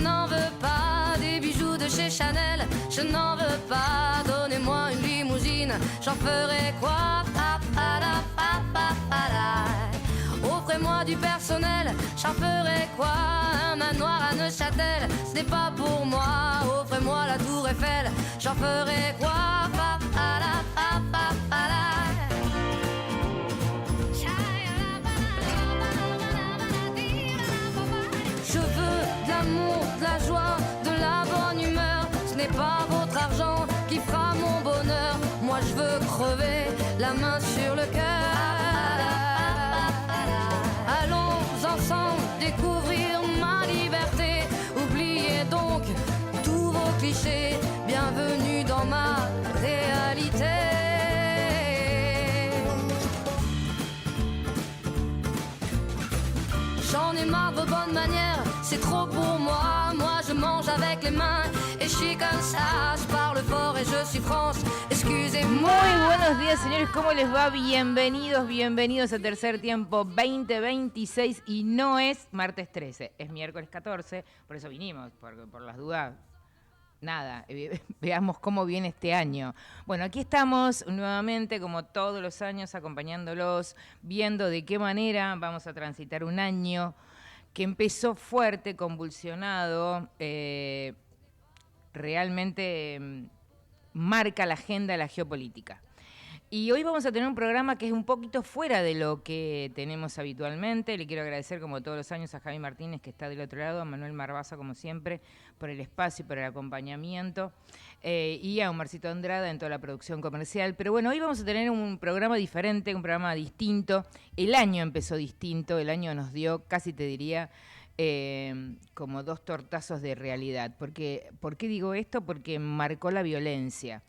n'en veux pas des bijoux de chez Chanel, je n'en veux pas. Donnez-moi une limousine, j'en ferai quoi? Offrez-moi du personnel, j'en ferai quoi? Un manoir à Neuchâtel, ce n'est pas pour moi. Offrez-moi la tour Eiffel, j'en ferai quoi? Je veux de l'amour, de la joie, de la bonne humeur. Ce n'est pas votre argent qui fera mon bonheur. Moi je veux crever la main sur le cœur. Allons ensemble découvrir ma liberté. Oubliez donc tous vos clichés. Bienvenue dans ma réalité. J'en ai marre de bonnes manières, c'est trop pour moi. Moi je mange avec les mains et je suis comme ça. Je parle fort et je suis France, excusez-moi. Muy buenos días, señores, ¿cómo les va? Bienvenidos a Tercer Tiempo 2026 y no es martes 13, es miércoles 14, por eso vinimos, por las dudas. Nada, veamos cómo viene este año. Bueno, aquí estamos nuevamente, como todos los años, acompañándolos, viendo de qué manera vamos a transitar un año que empezó fuerte, convulsionado, realmente marca la agenda de la geopolítica. Y hoy vamos a tener un programa que es un poquito fuera de lo que tenemos habitualmente. Le quiero agradecer, como todos los años, a Javi Martínez, que está del otro lado, a Manuel Marbaza, como siempre, por el espacio y por el acompañamiento, y a Omarcito Andrada en toda la producción comercial. Pero bueno, hoy vamos a tener un programa diferente, un programa distinto. El año empezó distinto, el año nos dio, casi te diría, como dos tortazos de realidad. ¿Por qué digo esto? Porque marcó la violencia.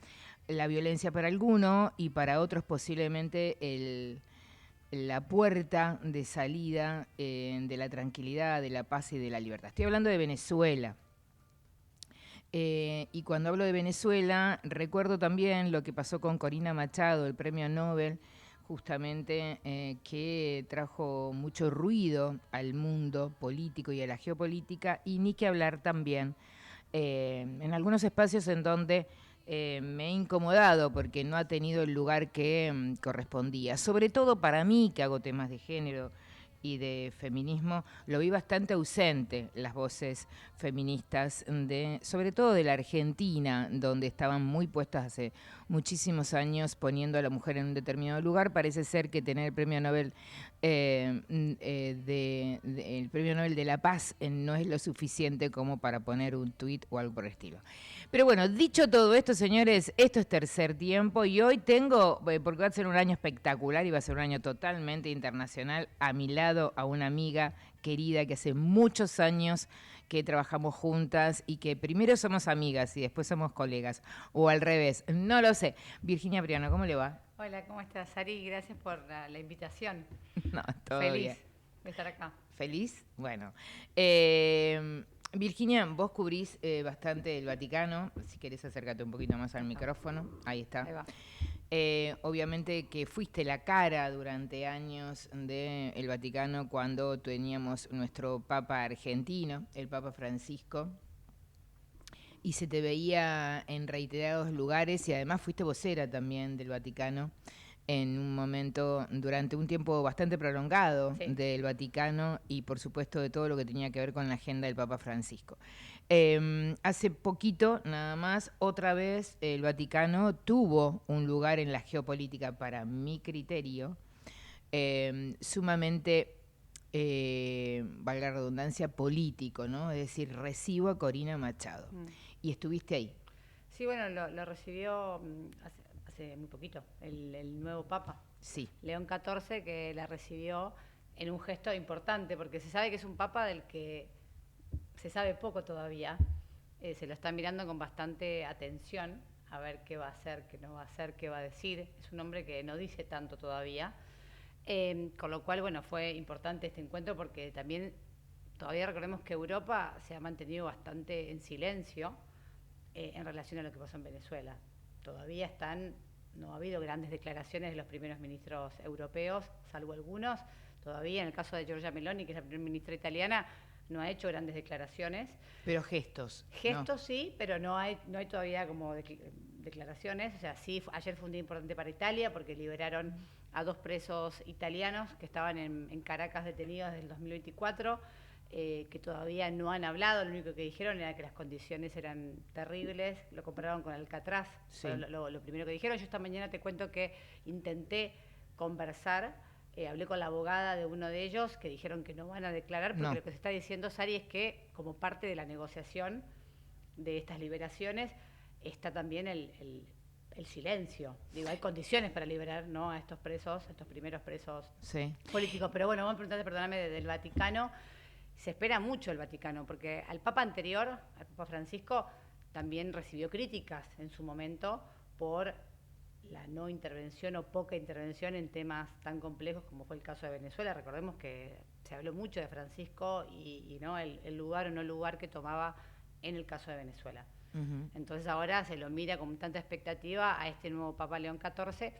La violencia para algunos y para otros posiblemente la puerta de salida de la tranquilidad, de la paz y de la libertad. Estoy hablando de Venezuela. Y cuando hablo de Venezuela, recuerdo también lo que pasó con Corina Machado, el premio Nobel, justamente que trajo mucho ruido al mundo político y a la geopolítica, y ni que hablar también en algunos espacios en donde me he incomodado porque no ha tenido el lugar que correspondía. Sobre todo para mí, que hago temas de género y de feminismo, lo vi bastante ausente las voces feministas, sobre todo de la Argentina, donde estaban muy puestas hace muchísimos años poniendo a la mujer en un determinado lugar. Parece ser que tener el premio Nobel el premio Nobel de la Paz no es lo suficiente como para poner un tuit o algo por el estilo. Pero bueno, dicho todo esto, señores, esto es Tercer Tiempo y hoy tengo, porque va a ser un año espectacular y va a ser un año totalmente internacional, a mi lado a una amiga querida que hace muchos años que trabajamos juntas y que primero somos amigas y después somos colegas, o al revés, no lo sé. Virginia Priano, ¿cómo le va? Hola, ¿cómo estás, Ari? Gracias por la invitación. No, todo Feliz bien. de estar acá. ¿Feliz? Bueno. Virginia, vos cubrís bastante el Vaticano. Si querés, acércate un poquito más al micrófono. Ahí está. Ahí va. Obviamente que fuiste la cara durante años del Vaticano cuando teníamos nuestro Papa argentino, el Papa Francisco, y se te veía en reiterados lugares y además fuiste vocera también del Vaticano en un momento, durante un tiempo bastante prolongado, sí, del Vaticano y por supuesto de todo lo que tenía que ver con la agenda del Papa Francisco. Hace poquito, nada más, otra vez el Vaticano tuvo un lugar en la geopolítica, para mi criterio, sumamente, valga la redundancia, político, ¿no? Es decir, recibo a Corina Machado. Y estuviste ahí. Sí, bueno, lo recibió hace muy poquito, el nuevo Papa. Sí. León XIV, que la recibió en un gesto importante, porque se sabe que es un Papa del que se sabe poco todavía. Se lo está mirando con bastante atención, a ver qué va a hacer, qué no va a hacer, qué va a decir. Es un hombre que no dice tanto todavía. Con lo cual, bueno, fue importante este encuentro porque también todavía recordemos que Europa se ha mantenido bastante en silencio en relación a lo que pasó en Venezuela. Todavía no ha habido grandes declaraciones de los primeros ministros europeos, salvo algunos. Todavía en el caso de Giorgia Meloni, que es la primera ministra italiana, no ha hecho grandes declaraciones. Pero gestos. Gestos ¿no? sí, pero no hay todavía como declaraciones. O sea, sí, ayer fue un día importante para Italia porque liberaron a 2 presos italianos que estaban en Caracas detenidos desde el 2024, que todavía no han hablado. Lo único que dijeron era que las condiciones eran terribles, lo compararon con Alcatraz, Sí. lo primero que dijeron. Yo esta mañana te cuento que intenté conversar, hablé con la abogada de uno de ellos, que dijeron que no van a declarar, porque lo que se está diciendo, Sari, es que como parte de la negociación de estas liberaciones está también el silencio. Digo, hay condiciones para liberar, ¿no?, a estos presos, a estos primeros presos políticos. Pero bueno, vamos a preguntarte, perdóname, del Vaticano. Se espera mucho el Vaticano, porque al Papa anterior, al Papa Francisco, también recibió críticas en su momento por la no intervención o poca intervención en temas tan complejos como fue el caso de Venezuela. Recordemos que se habló mucho de Francisco y ¿no?, el lugar o no lugar que tomaba en el caso de Venezuela. Uh-huh. Entonces ahora se lo mira con tanta expectativa a este nuevo Papa León XIV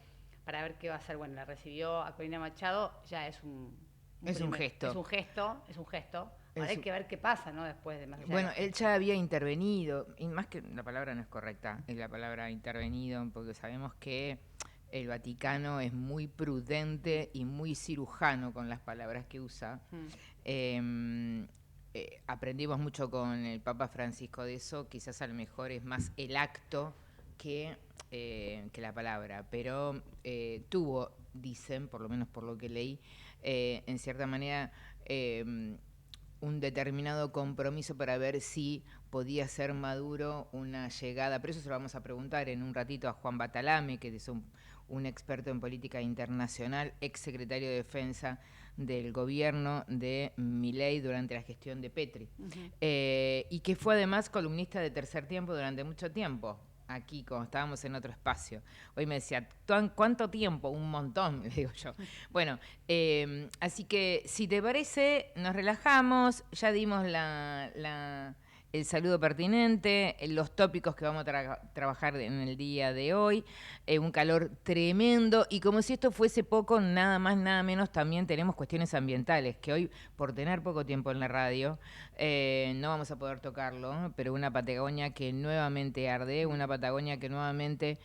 para ver qué va a hacer. Bueno, la recibió a Corina Machado, ya es un gesto. Es un gesto. Ahora hay que ver qué pasa, ¿no?, después de más. Bueno, él ya había intervenido, y más que la palabra no es correcta, es la palabra intervenido, porque sabemos que el Vaticano es muy prudente y muy cirujano con las palabras que usa. Aprendimos mucho con el Papa Francisco de eso, quizás a lo mejor es más el acto que la palabra, pero tuvo, dicen, por lo menos por lo que leí, en cierta manera un determinado compromiso para ver si podía ser Maduro una llegada, pero eso se lo vamos a preguntar en un ratito a Juan Batalame, que es un experto en política internacional, ex secretario de Defensa del gobierno de Milei durante la gestión de Petri, uh-huh. Y que fue además columnista de Tercer Tiempo durante mucho tiempo, aquí cuando estábamos en otro espacio. Hoy me decía, ¿cuánto tiempo? Un montón, le digo yo. Bueno, así que si te parece, nos relajamos, ya dimos el saludo pertinente, los tópicos que vamos a trabajar en el día de hoy, un calor tremendo, y como si esto fuese poco, nada más, nada menos, también tenemos cuestiones ambientales, que hoy, por tener poco tiempo en la radio, no vamos a poder tocarlo, pero una Patagonia que nuevamente arde, una Patagonia que nuevamente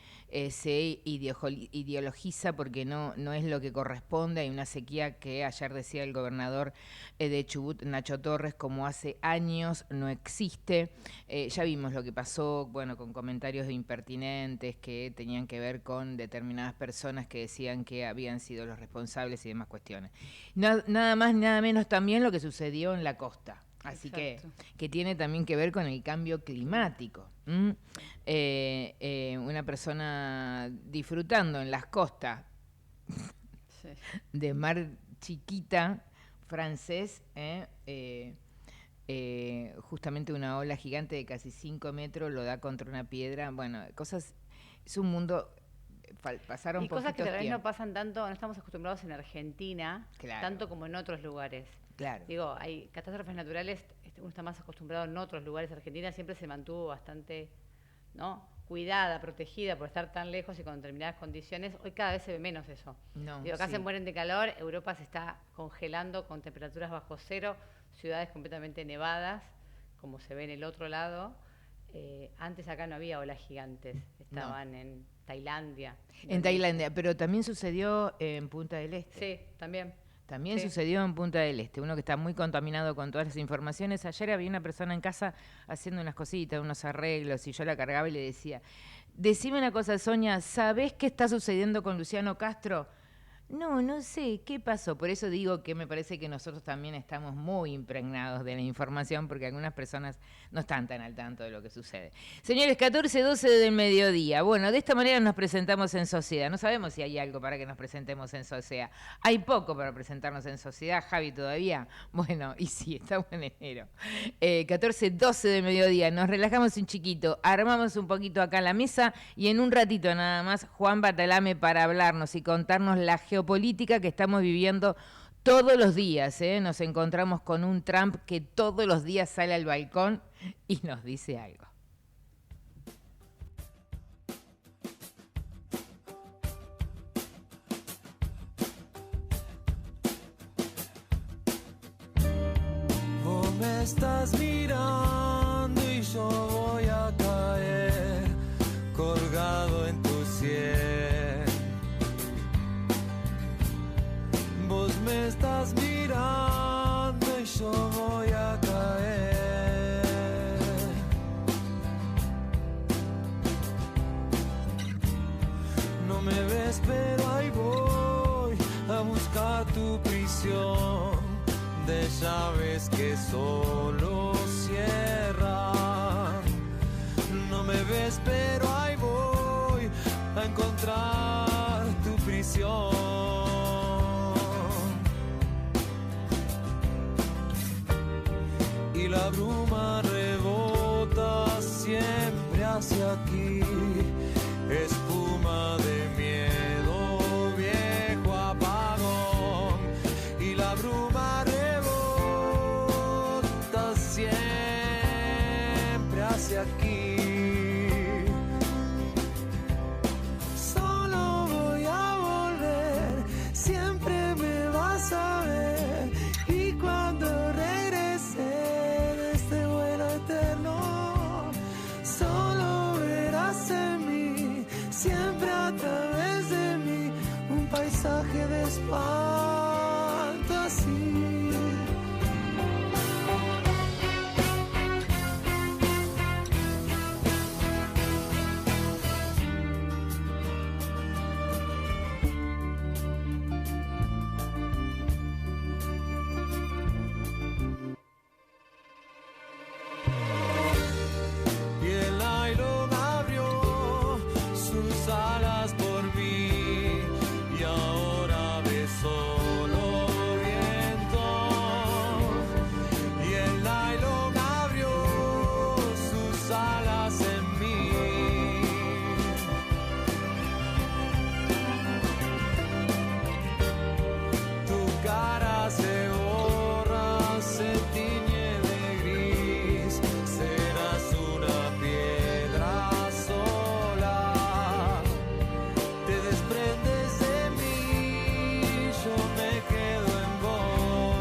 se ideologiza porque no es lo que corresponde. Hay una sequía que ayer decía el gobernador de Chubut, Nacho Torres, como hace años no existe. Ya vimos lo que pasó, bueno, con comentarios impertinentes que tenían que ver con determinadas personas que decían que habían sido los responsables y demás cuestiones. Nada más, nada menos también lo que sucedió en la costa. Así que tiene también que ver con el cambio climático. Una persona disfrutando en las costas de mar chiquita, francés, justamente una ola gigante de casi 5 metros lo da contra una piedra. Bueno, cosas, es un mundo, pasaron y cosas que tal vez tiempo. No pasan tanto, no estamos acostumbrados en Argentina, claro, tanto como en otros lugares. Claro. Digo, hay catástrofes naturales, uno está más acostumbrado en otros lugares. Argentina siempre se mantuvo bastante, ¿no?, cuidada, protegida por estar tan lejos y con determinadas condiciones. Hoy cada vez se ve menos eso. Digo, acá se mueren de calor, Europa se está congelando con temperaturas bajo cero, ciudades completamente nevadas, como se ve en el otro lado. Antes acá no había olas gigantes, estaban en Tailandia. En Tailandia, pero también sucedió en Punta del Este. Sí, también. También sucedió en Punta del Este, uno que está muy contaminado con todas las informaciones. Ayer había una persona en casa haciendo unas cositas, unos arreglos, y yo la cargaba y le decía, decime una cosa, Sonia, ¿sabés qué está sucediendo con Luciano Castro? No sé, ¿qué pasó? Por eso digo que me parece que nosotros también estamos muy impregnados de la información, porque algunas personas no están tan al tanto de lo que sucede. Señores, 14:12 del mediodía. Bueno, de esta manera nos presentamos en sociedad. No sabemos si hay algo para que nos presentemos en sociedad. Hay poco para presentarnos en sociedad, Javi, todavía. Bueno, y sí, estamos en enero. 14:12 del mediodía. Nos relajamos un chiquito, armamos un poquito acá la mesa y en un ratito nada más Juan Batalame para hablarnos y contarnos la geopolítica que estamos viviendo todos los días. Nos encontramos con un Trump que todos los días sale al balcón y nos dice algo. Vos me estás mirando y yo voy a caer colgado en tu sien. Vos me estás mirando y yo voy a caer. No me ves pero ahí voy a buscar tu prisión de llaves que solo cierran. No me ves pero ahí voy a encontrar tu prisión. Y la bruma rebota siempre hacia aquí, espuma de miedo, viejo apagón. Y la bruma rebota siempre hacia aquí. Solo voy a volver, siempre me vas a ver. Y cuando regrese de este vuelo eterno, solo verás en mí, siempre a través de mí, un paisaje de espanto así. Y el nylon abrió sus alas por mí y ahora ve solo viento. Y el nylon abrió sus alas en mí. Tu cara se borra, se tiñe de gris, serás una piedra sola. Te desprendes de mí, yo me quedo en vos.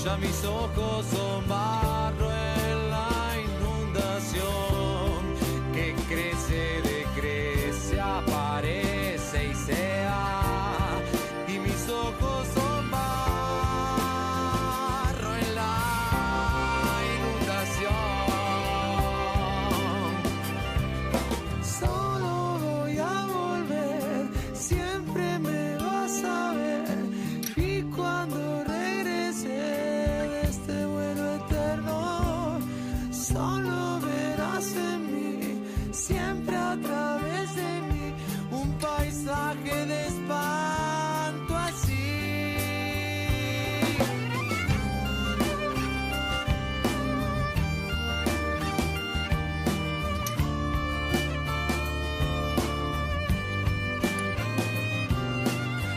Ya mis ojos son barro en la inundación que crece, decrece, aparece y se va. Y mis ojos son barro en la inundación. Solo voy a volver, siempre me vas a ver. Y cuando regrese de este vuelo eterno, solo verás en mí, siempre a través de mí, un paisaje de espanto así.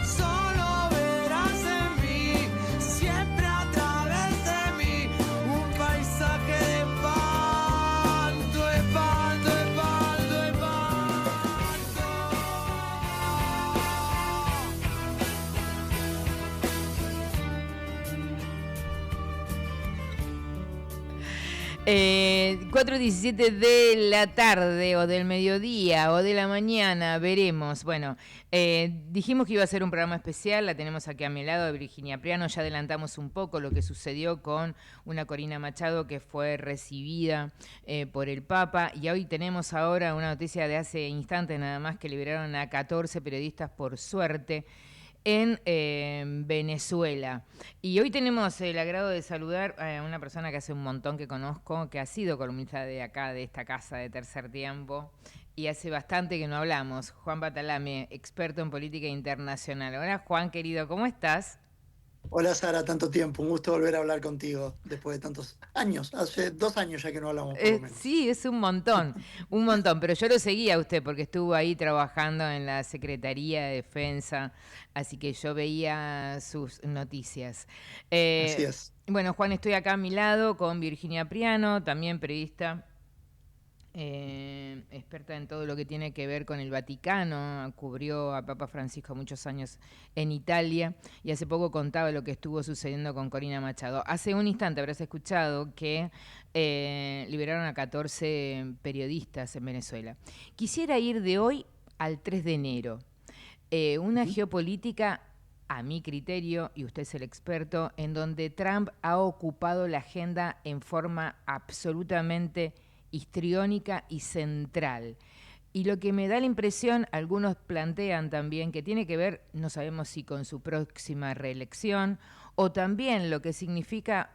Solo verás en mí, siempre a través de mí, un paisaje de espanto, espanto, espanto, espanto. Eh, 4:17 de la tarde o del mediodía o de la mañana, veremos. Bueno, dijimos que iba a ser un programa especial, la tenemos aquí a mi lado, Virginia Priano, ya adelantamos un poco lo que sucedió con una Corina Machado que fue recibida por el Papa, y hoy tenemos ahora una noticia de hace instantes nada más, que liberaron a 14 periodistas por suerte en Venezuela. Y hoy tenemos el agrado de saludar a una persona que hace un montón que conozco, que ha sido columnista de acá, de esta casa de Tercer Tiempo, y hace bastante que no hablamos. Juan Batalame, experto en política internacional. Hola Juan, querido, ¿cómo estás? Hola Sara, tanto tiempo, un gusto volver a hablar contigo después de tantos años, hace 2 años ya que no hablamos por lo menos. Sí, es un montón, pero yo lo seguía a usted porque estuvo ahí trabajando en la Secretaría de Defensa, así que yo veía sus noticias. Así es. Bueno, Juan, estoy acá a mi lado con Virginia Priano, también periodista experta en todo lo que tiene que ver con el Vaticano, cubrió a Papa Francisco muchos años en Italia y hace poco contaba lo que estuvo sucediendo con Corina Machado. Hace un instante habrás escuchado que liberaron a 14 periodistas en Venezuela. Quisiera ir de hoy al 3 de enero. Una geopolítica, a mi criterio, y usted es el experto, en donde Trump ha ocupado la agenda en forma absolutamente histriónica y central. Y lo que me da la impresión, algunos plantean también, que tiene que ver, no sabemos si con su próxima reelección, o también lo que significa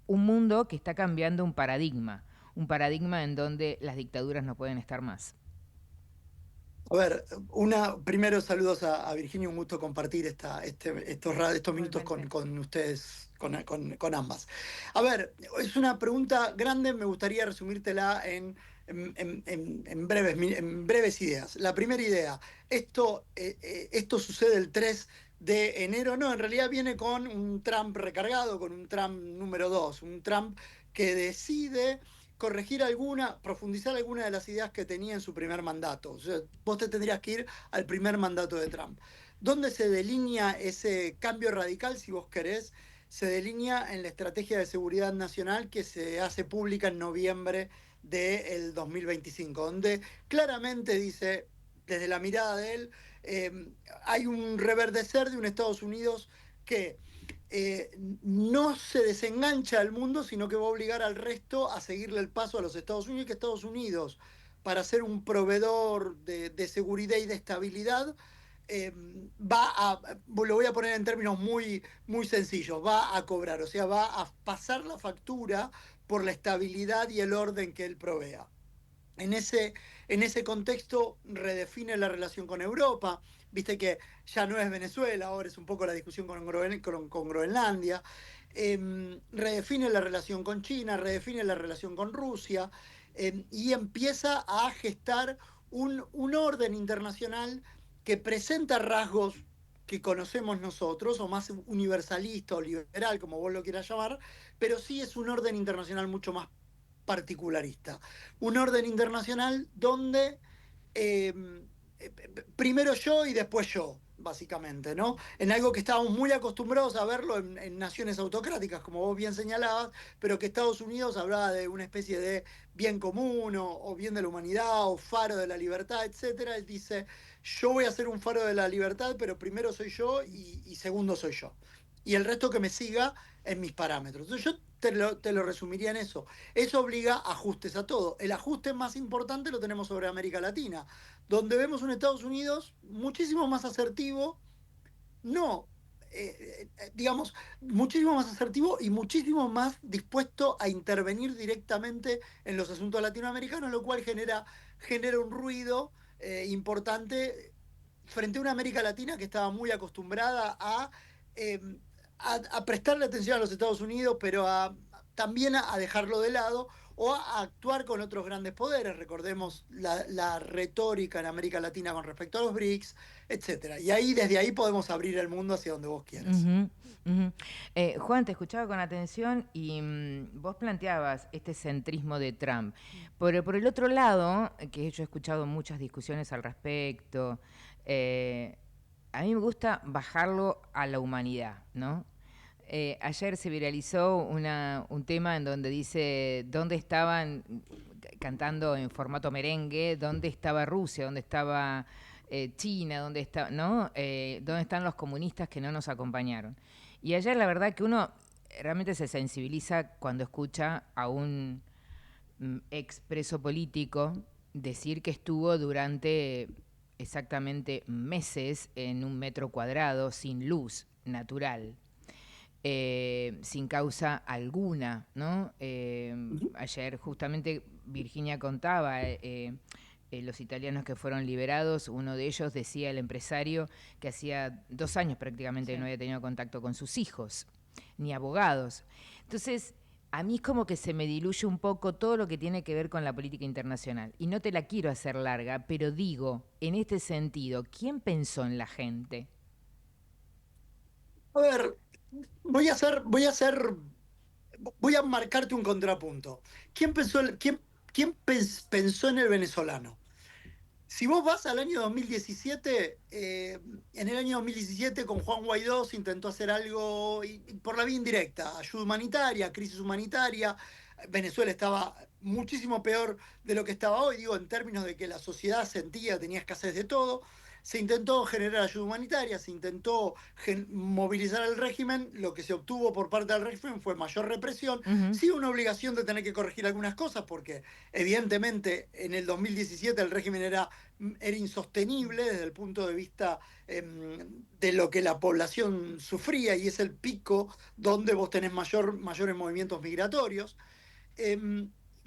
un mundo que está cambiando un paradigma en donde las dictaduras no pueden estar más. A ver, primero saludos a Virginia, un gusto compartir estos minutos con ustedes, con ambas. A ver, es una pregunta grande, me gustaría resumírtela en breves ideas. La primera idea, esto sucede el 3 de enero, no, en realidad viene con un Trump recargado, con un Trump número 2, un Trump que decide corregir profundizar alguna de las ideas que tenía en su primer mandato. O sea, vos te tendrías que ir al primer mandato de Trump. ¿Dónde se delinea ese cambio radical, si vos querés? Se delinea en la estrategia de seguridad nacional que se hace pública en noviembre del 2025, donde claramente dice, desde la mirada de él, hay un reverdecer de un Estados Unidos que no se desengancha al mundo, sino que va a obligar al resto a seguirle el paso a los Estados Unidos, y que Estados Unidos, para ser un proveedor de seguridad y de estabilidad, lo voy a poner en términos muy, muy sencillos, va a cobrar, o sea, va a pasar la factura por la estabilidad y el orden que él provea. En ese contexto redefine la relación con Europa. Viste que ya no es Venezuela, ahora es un poco la discusión con Groenlandia. Redefine la relación con China, redefine la relación con Rusia, y empieza a gestar un orden internacional que presenta rasgos que conocemos nosotros, o más universalista o liberal, como vos lo quieras llamar, pero sí es un orden internacional mucho más particularista. Un orden internacional donde eh, primero yo y después yo, básicamente, ¿no? En algo que estábamos muy acostumbrados a verlo en naciones autocráticas, como vos bien señalabas, pero que Estados Unidos hablaba de una especie de bien común o bien de la humanidad o faro de la libertad, etcétera. Él dice, yo voy a ser un faro de la libertad, pero primero soy yo y segundo soy yo. Y el resto que me siga en mis parámetros. Entonces yo te lo resumiría en eso. Eso obliga a ajustes a todo. El ajuste más importante lo tenemos sobre América Latina, donde vemos un Estados Unidos muchísimo más asertivo, no, digamos, muchísimo más asertivo y muchísimo más dispuesto a intervenir directamente en los asuntos latinoamericanos, lo cual genera un ruido importante frente a una América Latina que estaba muy acostumbrada eh, a prestarle atención a los Estados Unidos, pero también a dejarlo de lado o a actuar con otros grandes poderes. Recordemos la retórica en América Latina con respecto a los BRICS, etcétera. Y desde ahí podemos abrir el mundo hacia donde vos quieras. Juan, te escuchaba con atención y vos planteabas este centrismo de Trump. Por el otro lado, que yo he escuchado muchas discusiones al respecto, a mí me gusta bajarlo a la humanidad, ¿no? Ayer se viralizó un tema en donde dice dónde estaban, cantando en formato merengue, dónde estaba Rusia, dónde estaba China, dónde están los comunistas que no nos acompañaron. Y ayer la verdad que uno realmente se sensibiliza cuando escucha a un expreso político decir que estuvo durante exactamente meses en un metro cuadrado sin luz natural. Sin causa alguna, ¿no? Ayer justamente Virginia contaba los italianos que fueron liberados. Uno de ellos, decía el empresario, que hacía 2 años prácticamente que no había tenido contacto con sus hijos, ni abogados. Entonces, a mí es como que se me diluye un poco todo lo que tiene que ver con la política internacional. Y no te la quiero hacer larga, pero digo, en este sentido, ¿quién pensó en la gente? A ver, voy a marcarte un contrapunto. ¿Quién pensó en el venezolano? Si vos vas al año 2017, en el año 2017 con Juan Guaidó se intentó hacer algo por la vía indirecta, ayuda humanitaria, crisis humanitaria. Venezuela estaba muchísimo peor de lo que estaba hoy, digo, en términos de que la sociedad sentía, tenía escasez de todo. Se intentó generar ayuda humanitaria, se intentó movilizar al régimen, lo que se obtuvo por parte del régimen fue mayor represión, sí una obligación de tener que corregir algunas cosas, porque evidentemente en el 2017 el régimen era insostenible desde el punto de vista de lo que la población sufría, y es el pico donde vos tenés mayores movimientos migratorios.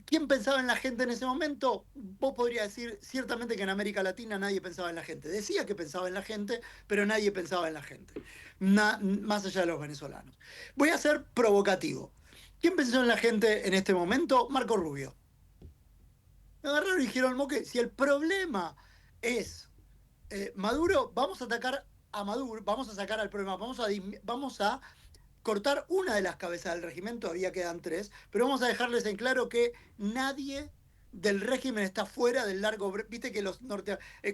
¿Quién pensaba en la gente en ese momento? Vos podrías decir ciertamente que en América Latina nadie pensaba en la gente. Decía que pensaba en la gente, pero nadie pensaba en la gente, más allá de los venezolanos. Voy a ser provocativo. ¿Quién pensó en la gente en este momento? Marco Rubio. Me agarraron y dijeron, Moque, si el problema es Maduro, vamos a atacar a Maduro, vamos a sacar al problema, vamos a cortar una de las cabezas del régimen, todavía quedan 3, pero vamos a dejarles en claro que nadie del régimen está fuera del largo. Viste que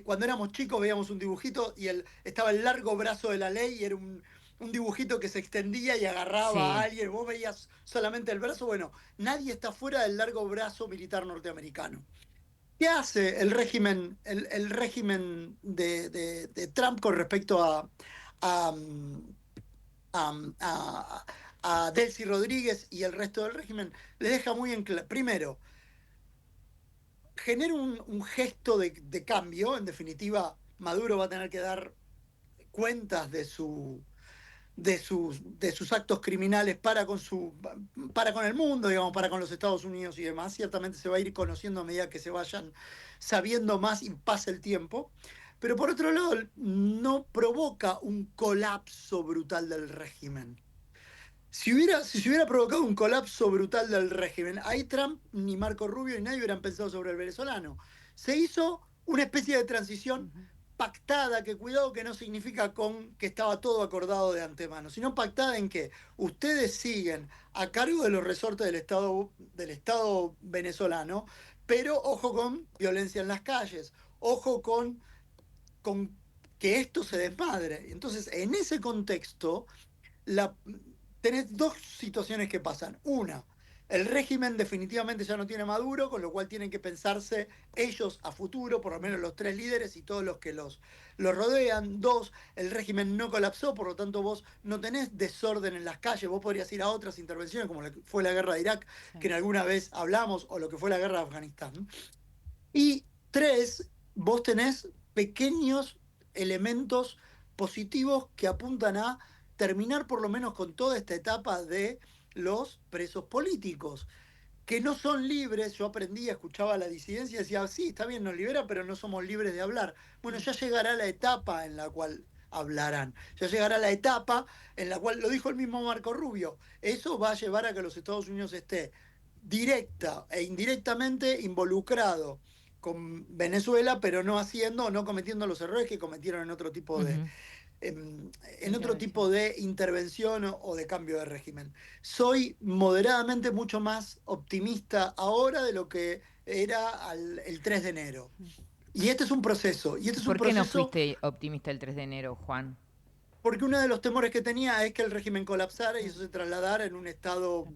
cuando éramos chicos veíamos un dibujito y estaba el largo brazo de la ley y era un dibujito que se extendía y agarraba a alguien, vos veías solamente el brazo. Bueno, nadie está fuera del largo brazo militar norteamericano. ¿Qué hace el régimen, el régimen de Trump con respecto a, a Delcy Rodríguez y el resto del régimen? Le deja muy en claro. Primero, genera un gesto de cambio. En definitiva, Maduro va a tener que dar cuentas de sus actos criminales para con el mundo, digamos, para con los Estados Unidos y demás. Ciertamente se va a ir conociendo a medida que se vayan sabiendo más y pase el tiempo. Pero por otro lado, no provoca un colapso brutal del régimen. Si se hubiera provocado un colapso brutal del régimen, ahí Trump, ni Marco Rubio, ni nadie hubieran pensado sobre el venezolano. Se hizo una especie de transición pactada, que cuidado que no significa que estaba todo acordado de antemano, sino pactada en que ustedes siguen a cargo de los resortes del Estado venezolano, pero ojo con violencia en las calles, ojo con que esto se desmadre. Entonces, en ese contexto, tenés 2 situaciones que pasan. Una, el régimen definitivamente ya no tiene Maduro, con lo cual tienen que pensarse ellos a futuro, por lo menos los 3 líderes y todos los que los rodean. 2, el régimen no colapsó, por lo tanto vos no tenés desorden en las calles, vos podrías ir a otras intervenciones, como fue la guerra de Irak, que en alguna vez hablamos, o lo que fue la guerra de Afganistán. Y 3, vos tenés pequeños elementos positivos que apuntan a terminar por lo menos con toda esta etapa de los presos políticos, que no son libres. Yo aprendí, escuchaba la disidencia y decía, sí, está bien, nos libera, pero no somos libres de hablar. Bueno, ya llegará la etapa en la cual hablarán. Ya llegará la etapa en la cual, lo dijo el mismo Marco Rubio, eso va a llevar a que los Estados Unidos esté directa e indirectamente involucrado con Venezuela, pero no cometiendo los errores que cometieron en otro tipo de intervención o de cambio de régimen. Soy moderadamente mucho más optimista ahora de lo que era el 3 de enero. Y este es un proceso. ¿Por qué no fuiste optimista el 3 de enero, Juan? Porque uno de los temores que tenía es que el régimen colapsara y eso se trasladara en un estado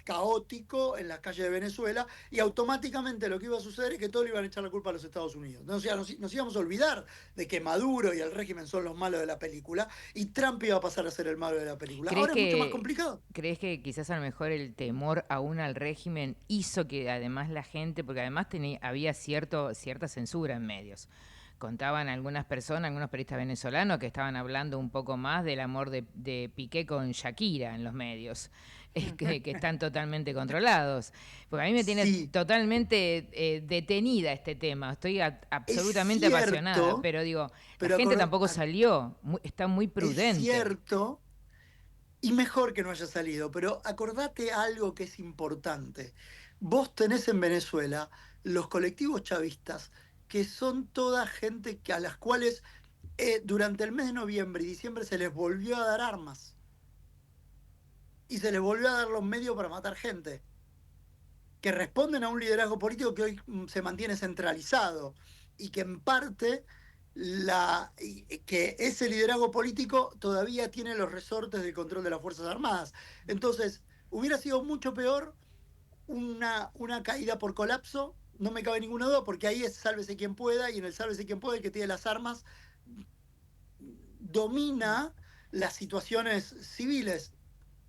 caótico en las calles de Venezuela, y automáticamente lo que iba a suceder es que todos le iban a echar la culpa a los Estados Unidos. O sea, nos íbamos a olvidar de que Maduro y el régimen son los malos de la película, y Trump iba a pasar a ser el malo de la película. Ahora es mucho más complicado. ¿Crees que quizás a lo mejor el temor aún al régimen hizo que además la gente, porque además había cierta censura en medios? Contaban algunas personas, algunos periodistas venezolanos, que estaban hablando un poco más del amor de Piqué con Shakira en los medios, que están totalmente controlados. Porque a mí me tiene totalmente detenida este tema. Estoy absolutamente apasionada, pero digo, la gente tampoco salió, está muy prudente. Es cierto, y mejor que no haya salido, pero acordate algo que es importante. Vos tenés en Venezuela los colectivos chavistas, que son toda gente a las cuales durante el mes de noviembre y diciembre se les volvió a dar armas. Y se les volvió a dar los medios para matar gente. que responden a un liderazgo político que hoy se mantiene centralizado y que en parte que ese liderazgo político todavía tiene los resortes del control de las Fuerzas Armadas. Entonces, hubiera sido mucho peor una caída por colapso, no me cabe ninguna duda, porque ahí es sálvese quien pueda, y en el sálvese quien pueda, el que tiene las armas domina las situaciones civiles.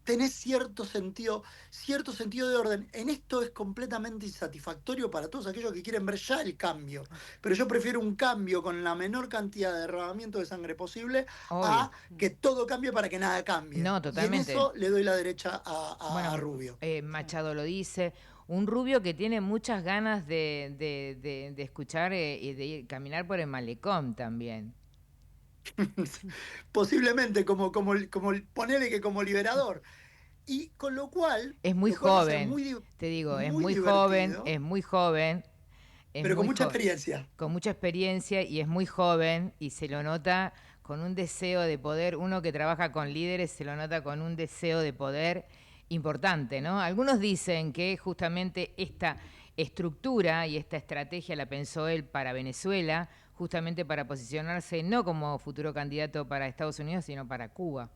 Tenés cierto sentido de orden. En esto es completamente insatisfactorio para todos aquellos que quieren ver ya el cambio. Pero yo prefiero un cambio con la menor cantidad de derramamiento de sangre posible a que todo cambie para que nada cambie. No, totalmente. Y en eso le doy la derecha bueno, a Rubio. Machado lo dice. Un Rubio que tiene muchas ganas de escuchar y de caminar por el malecón también. Posiblemente como ponele que como liberador. Y con lo cual es muy joven, te digo, es muy joven, pero con mucha experiencia. Con mucha experiencia, y es muy joven, y se lo nota con un deseo de poder. Uno que trabaja con líderes se lo nota con un deseo de poder importante, ¿no? Algunos dicen que justamente esta estructura y esta estrategia la pensó él para Venezuela, justamente para posicionarse no como futuro candidato para Estados Unidos, sino para Cuba.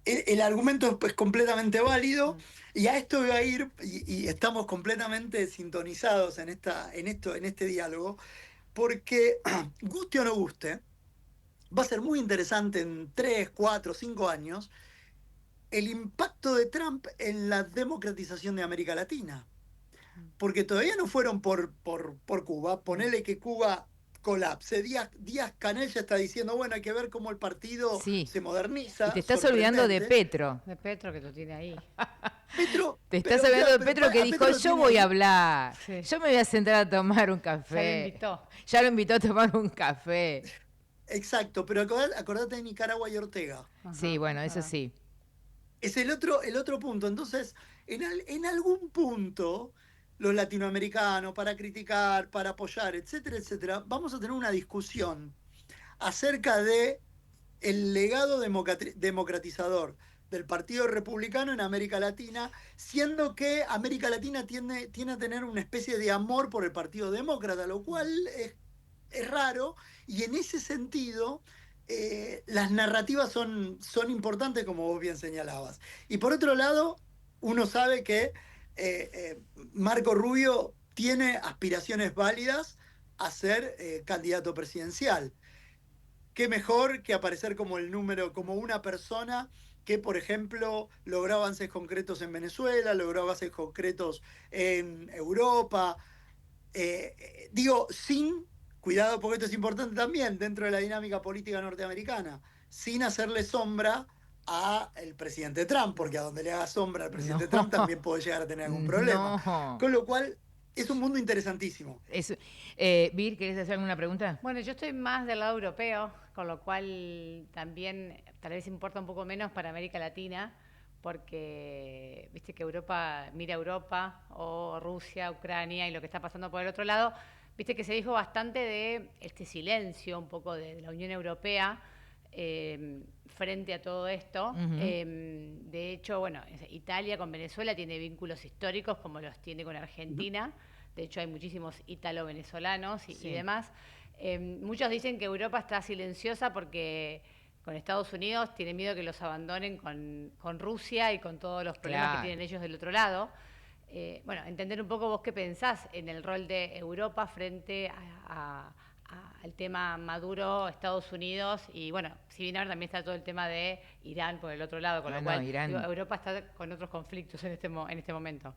El argumento es completamente válido, y a esto voy a ir, y estamos completamente sintonizados en este diálogo, porque guste o no guste, va a ser muy interesante en 3, 4, 5 años el impacto de Trump en la democratización de América Latina. Porque todavía no fueron por Cuba. Ponele que Cuba colapse. Díaz-Canel ya está diciendo, bueno, hay que ver cómo el partido se moderniza. Y te estás olvidando de Petro. De Petro, que lo tiene ahí. Te estás olvidando de Petro, que dijo, yo voy a hablar. Sí. Yo me voy a sentar a tomar un café. Ya lo invitó a tomar un café. Exacto, pero acordate de Nicaragua y Ortega. Ajá, sí, bueno, eso sí. Es el otro punto. Entonces, en algún punto, los latinoamericanos, para criticar, para apoyar, etcétera, etcétera, vamos a tener una discusión acerca de el legado democratizador del Partido Republicano en América Latina, siendo que América Latina tiende a tener una especie de amor por el Partido Demócrata, lo cual es raro, y en ese sentido las narrativas son importantes, como vos bien señalabas. Y por otro lado, uno sabe que Marco Rubio tiene aspiraciones válidas a ser candidato presidencial. Qué mejor que aparecer como una persona que, por ejemplo, logró avances concretos en Venezuela, logró avances concretos en Europa. Cuidado, porque esto es importante también dentro de la dinámica política norteamericana, sin hacerle sombra al presidente Trump, porque a donde le haga sombra al presidente Trump también puede llegar a tener algún problema. Con lo cual, es un mundo interesantísimo. Vir, ¿querés hacer alguna pregunta? Bueno, yo estoy más del lado europeo, con lo cual también tal vez importa un poco menos para América Latina, porque viste que Europa mira a Europa, o Rusia, Ucrania, y lo que está pasando por el otro lado. Viste que se dijo bastante de este silencio un poco de la Unión Europea frente a todo esto. De hecho, bueno, Italia con Venezuela tiene vínculos históricos como los tiene con Argentina. De hecho, hay muchísimos ítalo-venezolanos y demás. Muchos dicen que Europa está silenciosa porque con Estados Unidos tiene miedo que los abandonen con Rusia y con todos los problemas que tienen ellos del otro lado. Bueno, entender un poco vos qué pensás en el rol de Europa frente al tema Maduro, Estados Unidos, y bueno, si bien ahora también está todo el tema de Irán por el otro lado, con lo cual Europa está con otros conflictos en este momento.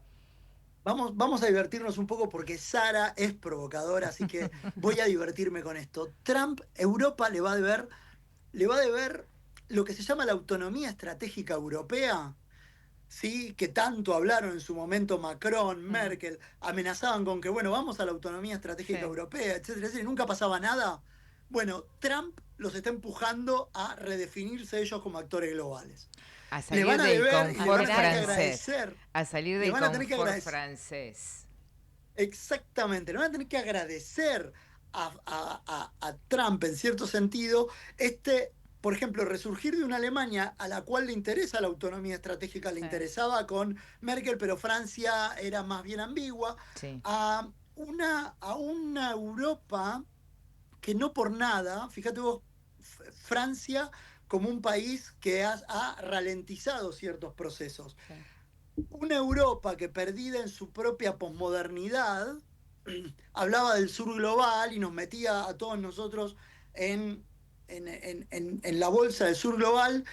Vamos a divertirnos un poco porque Sara es provocadora, así que voy a divertirme con esto. Trump, Europa le va a deber lo que se llama la autonomía estratégica europea. ¿Sí? Que tanto hablaron en su momento Macron, Merkel, amenazaban con que, bueno, vamos a la autonomía estratégica europea, etcétera, etcétera, y nunca pasaba nada. Bueno, Trump los está empujando a redefinirse ellos como actores globales. A salir del confort francés. A salir del confort francés. Exactamente, le van a tener que agradecer a Trump, en cierto sentido, este por ejemplo, resurgir de una Alemania a la cual le interesa la autonomía estratégica, le Sí. interesaba con Merkel, pero Francia era más bien ambigua, Sí. a una Europa que no por nada, fíjate vos, Francia como un país que ha ralentizado ciertos procesos. Sí. Una Europa que perdida en su propia posmodernidad, hablaba del sur global y nos metía a todos nosotros en la bolsa del sur global,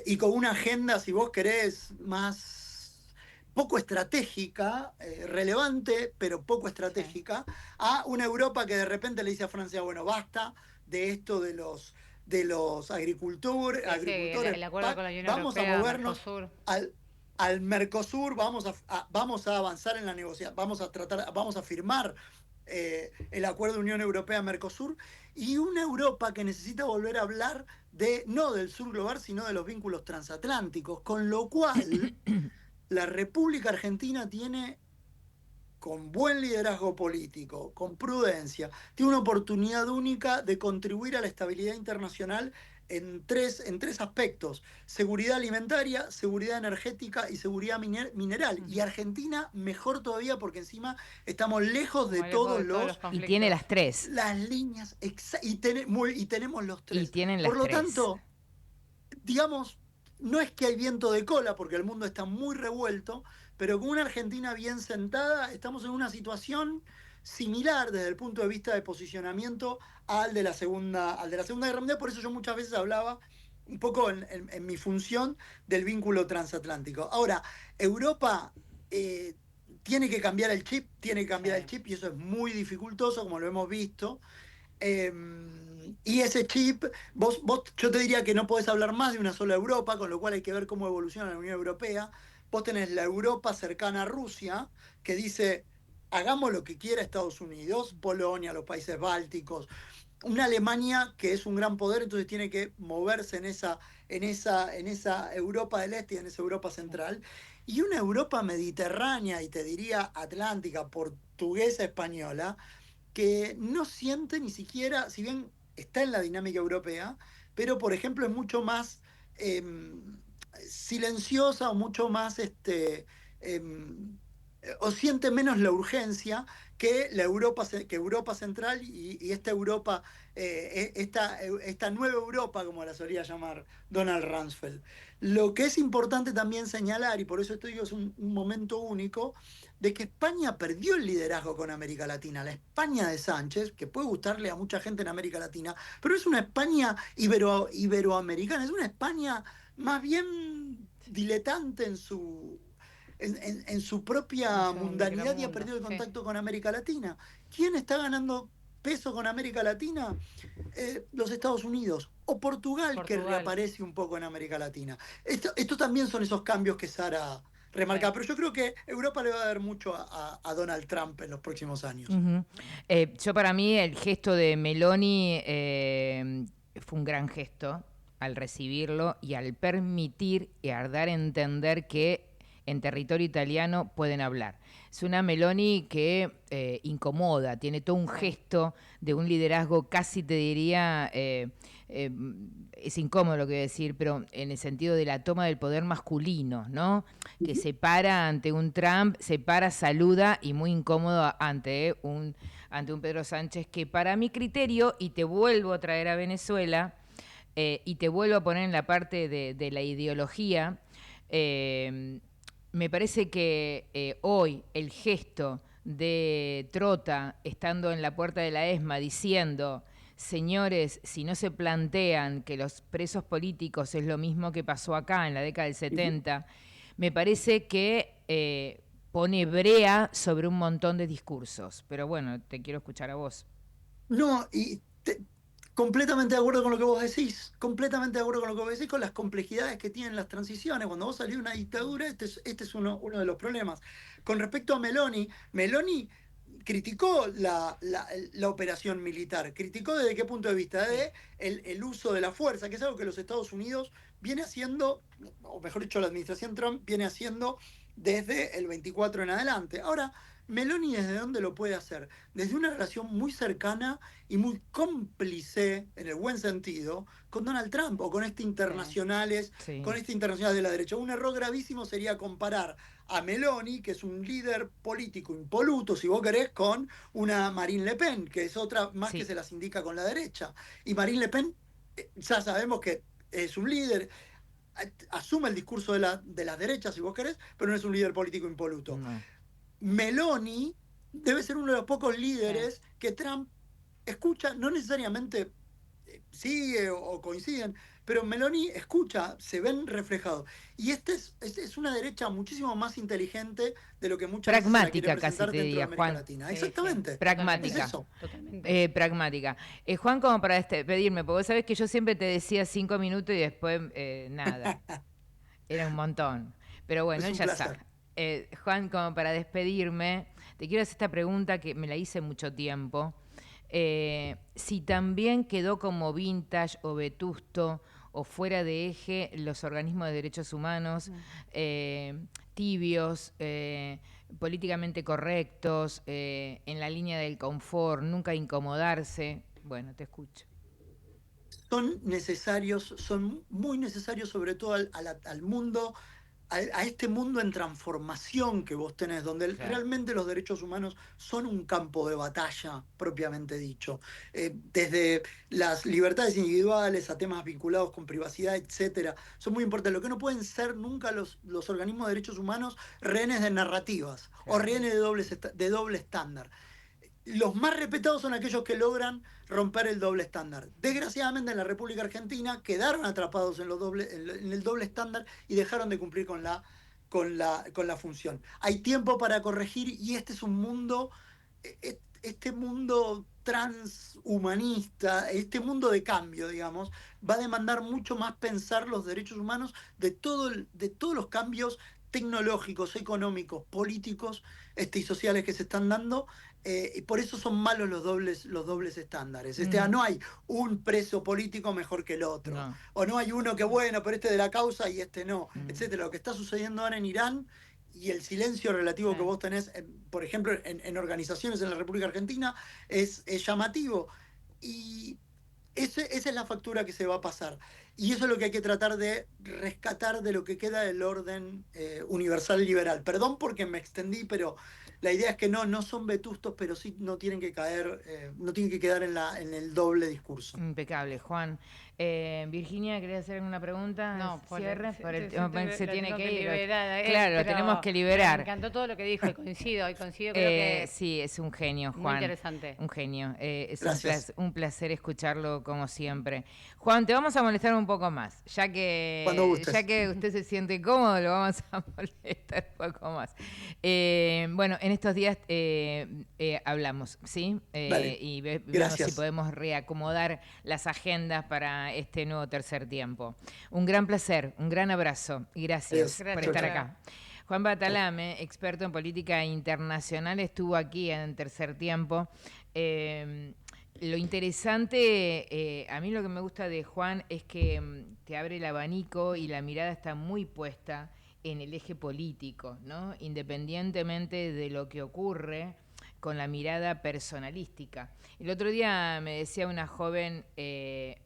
y con una agenda, si vos querés, más poco estratégica, relevante, pero poco estratégica, a una Europa que de repente le dice a Francia, bueno, basta de esto de los agricultores, Sí, el acuerdo con la Unión vamos a Europea, movernos Mercosur. al Mercosur, vamos a avanzar en la negociación, vamos a firmar el acuerdo de Unión Europea-Mercosur, y una Europa que necesita volver a hablar no del sur global, sino de los vínculos transatlánticos, con lo cual la República Argentina tiene, con buen liderazgo político, con prudencia, tiene una oportunidad única de contribuir a la estabilidad internacional en tres aspectos: seguridad alimentaria, seguridad energética y seguridad mineral. Y Argentina mejor todavía, porque encima estamos lejos de Como todos lejos de todos los Y conflictos. tiene las tres. las líneas y tenemos los Y tres. tienen Por las lo tres. tanto, digamos, no es que hay viento de cola, porque el mundo está muy revuelto, pero con una Argentina bien sentada, estamos en una situación similar desde el punto de vista de posicionamiento al de la Segunda Guerra Mundial. Por eso yo muchas veces hablaba un poco en mi función del vínculo transatlántico. Ahora, Europa tiene que cambiar el chip, y eso es muy dificultoso, como lo hemos visto. Y ese chip, yo te diría que no podés hablar más de una sola Europa, con lo cual hay que ver cómo evoluciona la Unión Europea. Vos tenés la Europa cercana a Rusia, que dice, hagamos lo que quiera Estados Unidos, Polonia, los países bálticos, una Alemania que es un gran poder, entonces tiene que moverse en esa Europa del Este y en esa Europa central, y una Europa mediterránea, y te diría atlántica, portuguesa, española, que no siente ni siquiera, si bien está en la dinámica europea, pero por ejemplo es mucho más eh, silenciosa, o mucho más, o siente menos la urgencia que Europa Central, y esta Europa, esta nueva Europa, como la solía llamar Donald Rumsfeld. Lo que es importante también señalar, y por eso esto digo, es un momento único, de que España perdió el liderazgo con América Latina. La España de Sánchez, que puede gustarle a mucha gente en América Latina, pero es una España iberoamericana, es una España más bien diletante en su propia En su mundanidad, y ha micromundo, perdido el sí. contacto con América Latina. ¿Quién está ganando peso con América Latina? Los Estados Unidos o Portugal, que reaparece un poco en América Latina. Esto también son esos cambios que Sara remarcaba, pero yo creo que Europa le va a dar mucho a Donald Trump en los próximos años. Yo, para mí, el gesto de Meloni fue un gran gesto al recibirlo y al permitir y al dar a entender que en territorio italiano pueden hablar. Es una Meloni que incomoda, tiene todo un gesto de un liderazgo, casi te diría, es incómodo lo que voy a decir, pero en el sentido de la toma del poder masculino, ¿no? Que se para ante un Trump, se para, saluda, y muy incómodo ante un Pedro Sánchez que, para mi criterio, y te vuelvo a traer a Venezuela, y te vuelvo a poner en la parte de la ideología, me parece que hoy el gesto de Trota estando en la puerta de la ESMA diciendo: señores, si no se plantean que los presos políticos es lo mismo que pasó acá en la década del 70, me parece que pone brea sobre un montón de discursos. Pero bueno, te quiero escuchar a vos. No, completamente de acuerdo con lo que vos decís, con las complejidades que tienen las transiciones. Cuando vos salís de una dictadura, este es uno de los problemas. Con respecto a Meloni criticó la operación militar. ¿Criticó desde qué punto de vista? De el uso de la fuerza, que es algo que los Estados Unidos viene haciendo, o mejor dicho, la administración Trump viene haciendo desde el 24 en adelante. Ahora, Meloni, ¿desde dónde lo puede hacer? Desde una relación muy cercana y muy cómplice, en el buen sentido, con Donald Trump o con internacionales, Sí. con internacionales de la derecha. Un error gravísimo sería comparar a Meloni, que es un líder político impoluto, si vos querés, con una Marine Le Pen, que es otra más que se las indica con la derecha. Y Marine Le Pen, ya sabemos que es un líder, asume el discurso de las derechas, si vos querés, pero no es un líder político impoluto. No. Meloni debe ser uno de los pocos líderes que Trump escucha, no necesariamente sigue o coinciden, pero Meloni escucha, se ven reflejados. Y es una derecha muchísimo más inteligente de lo que muchas veces se la quiere Pragmática, casi presentar te dentro de diría, América Juan. Latina. Sí, Exactamente. sí, Pragmática. Es eso. Totalmente. Pragmática. Juan, como para pedirme, porque vos sabés que yo siempre te decía 5 minutos y después nada. Era un montón. Pero bueno, Es un ya placer. sabes. Juan, como para despedirme, te quiero hacer esta pregunta que me la hice mucho tiempo. Si también quedó como vintage o vetusto o fuera de eje los organismos de derechos humanos, tibios, políticamente correctos, en la línea del confort, nunca incomodarse. Bueno, te escucho. Son necesarios, son muy necesarios sobre todo al mundo, a este mundo en transformación que vos tenés, donde Claro. realmente los derechos humanos son un campo de batalla, propiamente dicho. Desde las libertades individuales a temas vinculados con privacidad, etcétera, son muy importantes. Lo que no pueden ser nunca los organismos de derechos humanos rehenes de narrativas o Claro. rehenes de doble estándar. Los más respetados son aquellos que logran romper el doble estándar. Desgraciadamente en la República Argentina quedaron atrapados en el doble estándar y dejaron de cumplir con la función. Hay tiempo para corregir y este es un mundo, este mundo transhumanista, este mundo de cambio, digamos, va a demandar mucho más pensar los derechos humanos de todos los cambios tecnológicos, económicos, políticos y sociales que se están dando. Y por eso son malos los dobles estándares. No hay un preso político mejor que el otro. No. O no hay uno que bueno, pero este de la causa y este no, etcétera. Lo que está sucediendo ahora en Irán y el silencio relativo que vos tenés, por ejemplo, en organizaciones en la República Argentina, es llamativo. Y esa es la factura que se va a pasar. Y eso es lo que hay que tratar de rescatar de lo que queda del orden universal liberal. Perdón porque me extendí, pero la idea es que no son vetustos, pero sí no tienen que caer, no tienen que quedar en el doble discurso. Impecable, Juan. Virginia, ¿querés hacer alguna pregunta? No, Cierre. Se lo tiene tengo que ir. liberar, Claro, lo pero tenemos que liberar. Me encantó todo lo que dijo y coincido, creo que Sí, es un genio, muy Juan. interesante. Un genio. Es Gracias. un placer escucharlo como siempre. Juan, te vamos a molestar un poco más. Cuando gustes. Ya que usted se siente cómodo, lo vamos a molestar un poco más. Bueno, en estos días hablamos, ¿sí? Vale. Y vemos Gracias. si podemos reacomodar las agendas para este nuevo tercer tiempo. Un gran placer, un gran abrazo y gracias Adiós. por Gracias. estar acá. Juan Batalame, experto en política internacional, estuvo aquí en tercer tiempo. Lo interesante, a mí lo que me gusta de Juan es que te abre el abanico y la mirada está muy puesta en el eje político, ¿no? Independientemente de lo que ocurre con la mirada personalística. El otro día me decía una joven,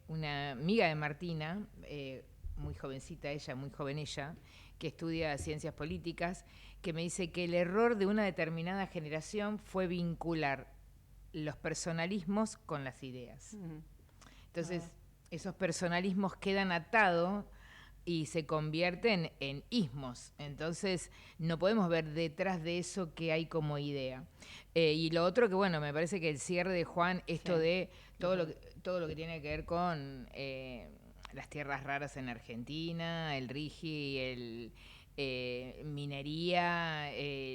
una amiga de Martina, muy jovencita ella, muy joven ella, que estudia ciencias políticas, que me dice que el error de una determinada generación fue vincular los personalismos con las ideas. Entonces, esos personalismos quedan atados y se convierten en ismos. Entonces, no podemos ver detrás de eso que hay como idea. Y lo otro que, bueno, me parece que el cierre de Juan, esto de todo lo que tiene que ver con las tierras raras en Argentina, el RIGI, el minería,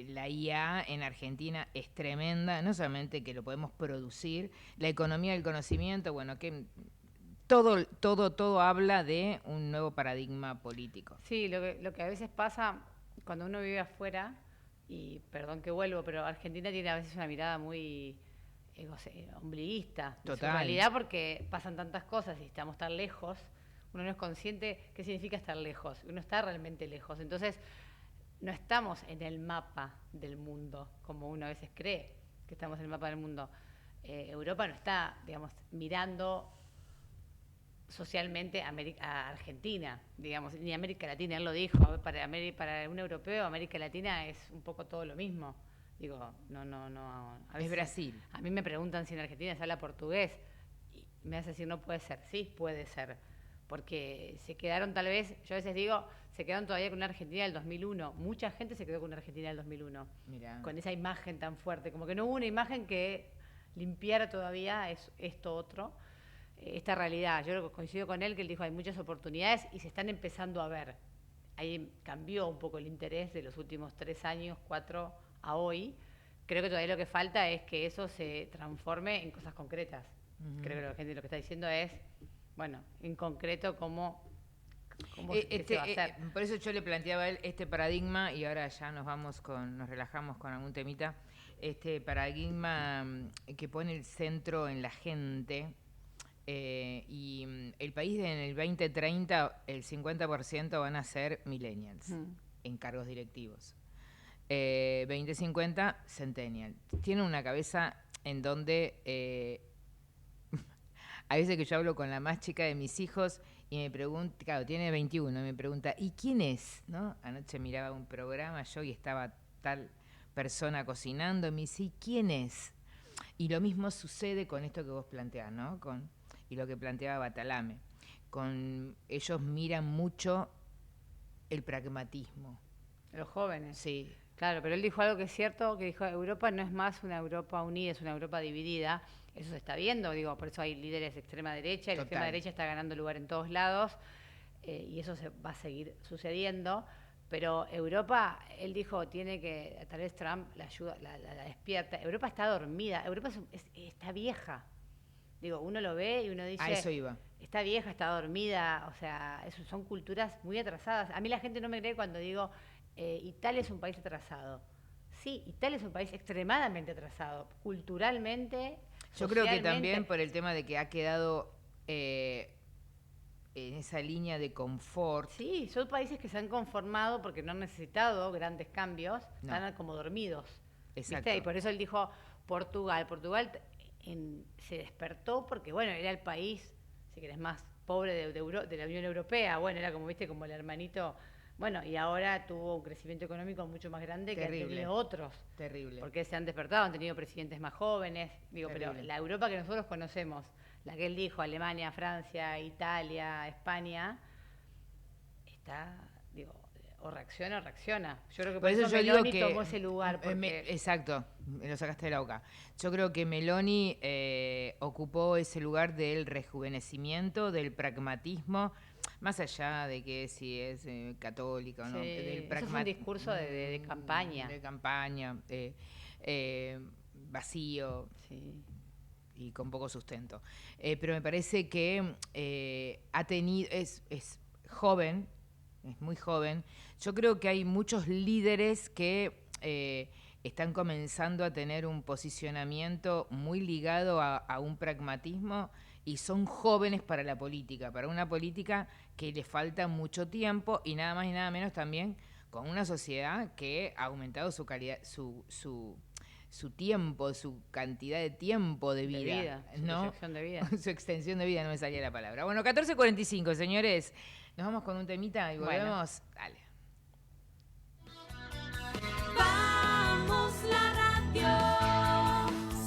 la IA en Argentina es tremenda, no solamente que lo podemos producir, la economía del conocimiento, bueno, que todo habla de un nuevo paradigma político. Sí, lo que a veces pasa cuando uno vive afuera, y perdón que vuelvo, pero Argentina tiene a veces una mirada muy ombliguista de su Total. realidad porque pasan tantas cosas y estamos tan lejos, uno no es consciente qué significa estar lejos, uno está realmente lejos. Entonces, no estamos en el mapa del mundo, como uno a veces cree que estamos en el mapa del mundo. Europa no está, digamos, mirando socialmente a Argentina, digamos, ni América Latina. Él lo dijo, para un europeo América Latina es un poco todo lo mismo. Digo, no. Es Brasil. A mí me preguntan si en Argentina se habla portugués y me hace decir, no puede ser. Sí, puede ser. Porque se quedaron tal vez, yo a veces digo, se quedaron todavía con una Argentina del 2001. Mucha gente se quedó con una Argentina del 2001. Mirá. Con esa imagen tan fuerte. Como que no hubo una imagen que limpiara todavía esto otro, esta realidad. Yo coincido con él que él dijo, hay muchas oportunidades y se están empezando a ver. Ahí cambió un poco el interés de los últimos 3 años, 4 a hoy. Creo que todavía lo que falta es que eso se transforme en cosas concretas. Creo que la gente lo que está diciendo es, bueno, en concreto cómo qué se va a hacer. Por eso yo le planteaba a él este paradigma, y ahora ya nos relajamos con algún temita, este paradigma que pone el centro en la gente, y el país en el 2030, el 50% van a ser millennials en cargos directivos. 2050, centennial. Tiene una cabeza en donde a veces que yo hablo con la más chica de mis hijos y me pregunta, claro, tiene 21, y me pregunta, ¿y quién es? ¿No? Anoche miraba un programa yo y estaba tal persona cocinando, y me dice, ¿y quién es? Y lo mismo sucede con esto que vos planteás, ¿no? Y lo que planteaba Batalame. Ellos miran mucho el pragmatismo. Los jóvenes. Sí. Claro, pero él dijo algo que es cierto, que dijo, Europa no es más una Europa unida, es una Europa dividida. Eso se está viendo, digo, por eso hay líderes de extrema derecha, y la extrema derecha está ganando lugar en todos lados, y eso se va a seguir sucediendo. Pero Europa, él dijo, tiene que, tal vez Trump la ayuda, la despierta. Europa está dormida, Europa está vieja. Digo, uno lo ve y uno dice, a eso iba. Está vieja, está dormida, o sea, son culturas muy atrasadas. A mí la gente no me cree cuando digo, Italia es un país atrasado. Sí, Italia es un país extremadamente atrasado, culturalmente. Yo creo que también por el tema de que ha quedado en esa línea de confort. Sí, son países que se han conformado porque no han necesitado grandes cambios, están como dormidos. Exacto. ¿Viste? Y por eso él dijo Portugal. Portugal se despertó porque, bueno, era el país, si querés, más pobre de la Unión Europea. Bueno, era como, viste, como el hermanito. Bueno, y ahora tuvo un crecimiento económico mucho más grande que han tenido otros. Terrible. Porque se han despertado, han tenido presidentes más jóvenes. Digo, Terrible. Pero la Europa que nosotros conocemos, la que él dijo, Alemania, Francia, Italia, España, está, digo, o reacciona. Yo creo que por eso yo Meloni digo que tomó ese lugar. Exacto, me lo sacaste de la boca. Yo creo que Meloni ocupó ese lugar del rejuvenecimiento, del pragmatismo, más allá de que si es católica o no. Sí, del eso fue un discurso de campaña. De campaña, vacío. Sí. Y con poco sustento. Pero me parece que ha tenido, es joven, es muy joven. Yo creo que hay muchos líderes que están comenzando a tener un posicionamiento muy ligado a un pragmatismo, y son jóvenes para la política, para una política que le falta mucho tiempo, y nada más y nada menos también con una sociedad que ha aumentado su calidad, su tiempo, su cantidad de tiempo de vida, ¿no? Su extensión de vida. Su extensión de vida, no me salía la palabra. Bueno, 14:45, señores. Nos vamos con un temita y volvemos. Bueno. Dale. Vamos la radio,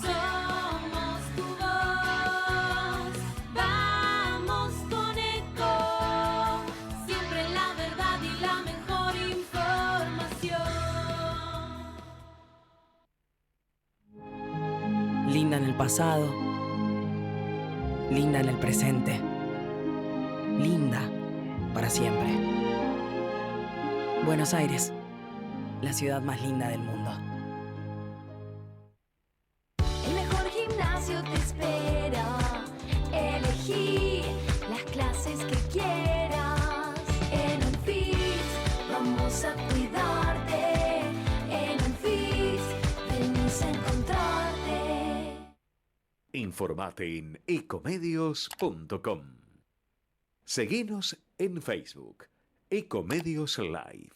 somos tu voz. Vamos con Eco, siempre la verdad y la mejor información. Linda en el pasado, linda en el presente, linda para siempre. Buenos Aires, la ciudad más linda del mundo. El mejor gimnasio te espera. Elegí las clases que quieras. En Unfit vamos a cuidarte. En Unfit venís a encontrarte. Informate en ecomedios.com. Seguinos en Facebook, Ecomedios Live.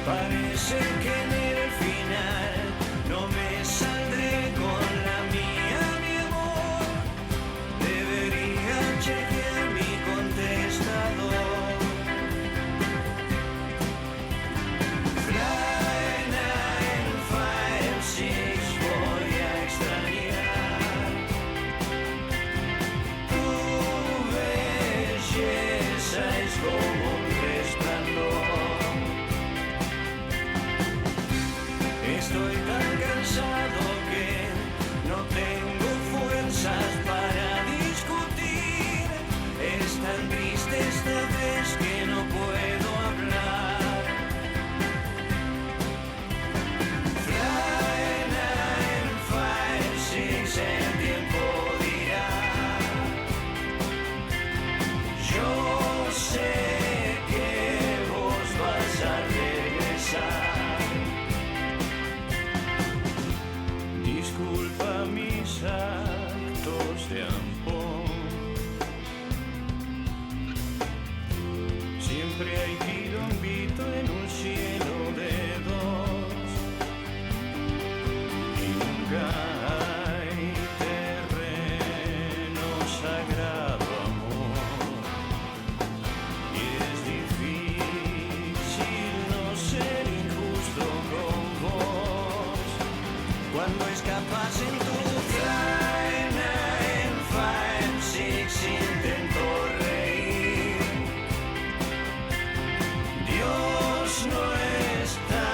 Parece que en el final no me saldré con la mía, mi amor. Debería chequear mi contestador. Fly 956 voy a extrañar. Tu belleza es como un resplandor. Estoy tan cansado que no tengo fuerzas para discutir. Es tan triste esta vez que no puedo hablar. Fly 956, el tiempo dirá. Yo sé que vos vas a regresar. Disculpa mis actos de amor. Siempre hay quilombito en un cielo de dos. Y nunca hay terreno sagrado, amor. Y es difícil no ser injusto con vos. Cuando escapas en tu Fly 956 intento reír. Dios no está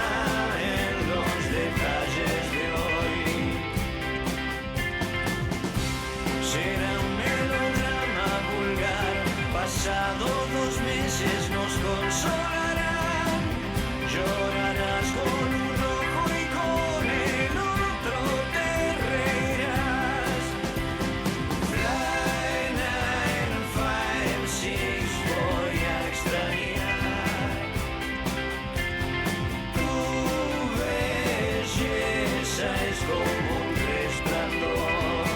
en los detalles de hoy. Será un melodrama vulgar. Pasado 2 meses nos consolarán. Llorarás con un ojo y con el otro te reirás. Fly 956 voy a extrañar. Tu belleza es como un resplandor.